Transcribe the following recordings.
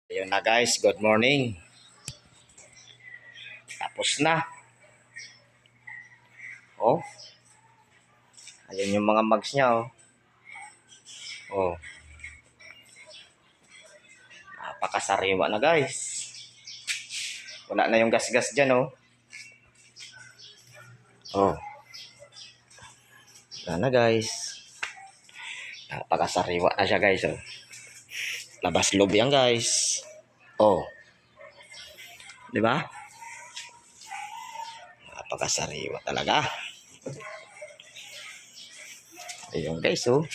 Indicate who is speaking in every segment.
Speaker 1: Ayun na guys, good morning. Tapos na. Oh, ayun yung mga mugs niya oh. Oh, napakasariwa na guys. Wala na yung gas-gas dyan oh. Oh, wala na guys. Napakasariwa na siya guys oh. Labas loob yan guys. Oh, di ba? Napakasariwa talaga. Ayun guys oh.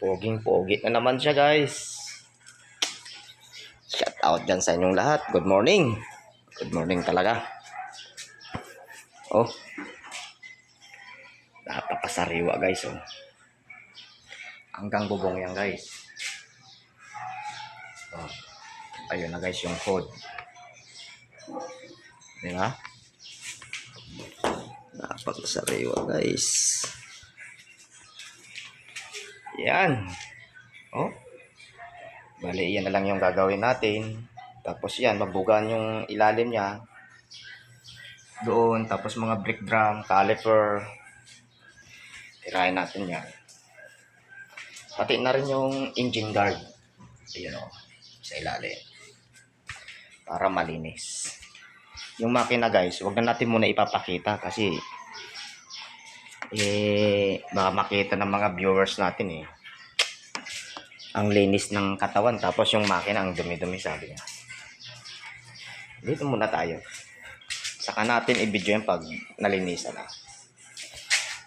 Speaker 1: Poging-pogi na naman siya guys. Shout out dyan sa inyong lahat. Good morning. Good morning talaga. Oh, napakasariwa guys oh. Hanggang bubong yan guys. Oh, ayun na guys yung food. Diba? Napakasariwa guys. Yan. Oh. Bali, yan na lang yung gagawin natin. Tapos yan, magbugan yung ilalim niya. Doon, tapos mga brake drum, caliper. Tirahin natin yan. Pati na rin yung engine guard. Ayan o, sa ilalim. Para malinis. Yung makina guys, wag na natin muna ipapakita kasi baka makita ng mga viewers natin ang linis ng katawan, tapos yung makina ang dumi-dumi sabi niya. Dito muna tayo. Saka natin i-video yan pag nalinisan na.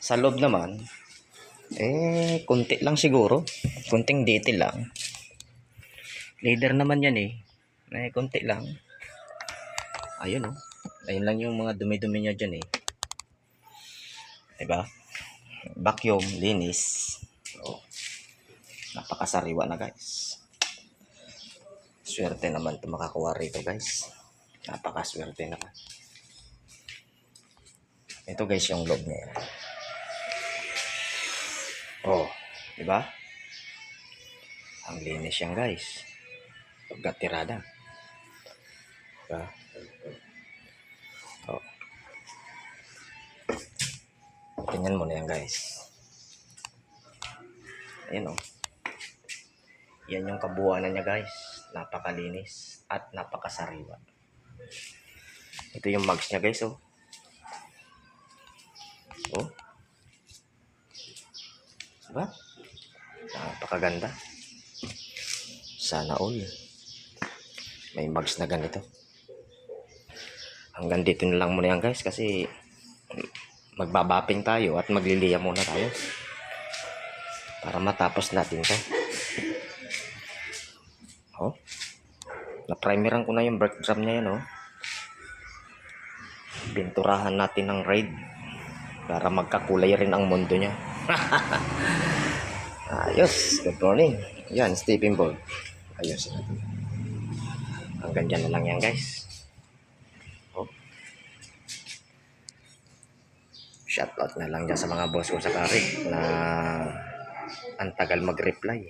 Speaker 1: Sa loob naman, kunti lang siguro. Kunting detail lang. Leather naman yan kunti lang. Ayun oh. Ayun lang yung mga dumi-dumi niya dyan Diba? Vacuum, linis. Oh. Napakasariwa na guys. Swerte naman ito makakuha rito guys. Napakaswerte naman. Ito guys yung loob niya. Oh, diba? Ang linis yan guys. Pagkatirada. Diba? Oh. Tingnan mo na yan guys. Ayan oh. Yan yung kabuuan niya guys. Napakalinis at napakasariwa. Ito yung mugs niya guys oh. Oh. Diba? Napakaganda. Sana all. May mugs na ganito. Hanggang dito na lang muna yan guys kasi magbabaping tayo at magliliya muna tayo para matapos natin to. Oh. Na-primeran ko na yung brake drum niya yan oh. Binturahan natin ng red para magkakulay rin ang mundo niya. Ayos, good morning. Yan, stepping board. Ayos natin. Hanggang dyan na lang yan guys. Oh. Shoutout na lang dyan sa mga boss ko sa Kari na ang tagal mag-reply.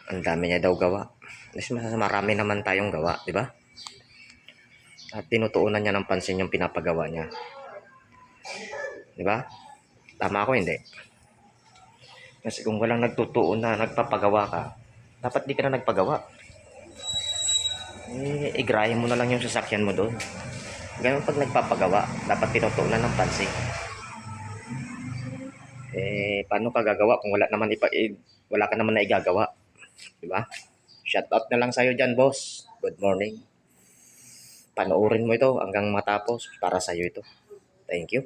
Speaker 1: Ang dami niya daw gawa. Mas marami naman tayong gawa, di ba? At tinutuunan niya ng pansin yung pinapagawa niya. Di ba? Tama ako, hindi? Kasi kung walang nagtutuon na nagpapagawa ka, dapat di ka na nagpagawa. Igrahin mo na lang yung sasakyan mo doon. Ganun pag nagpapagawa, dapat tinutuunan ng pansin. Paano ka gagawa kung wala ka naman na igagawa? Diba? Shout out na lang sa'yo dyan, boss. Good morning. Panoorin mo ito hanggang matapos para sa'yo ito. Thank you.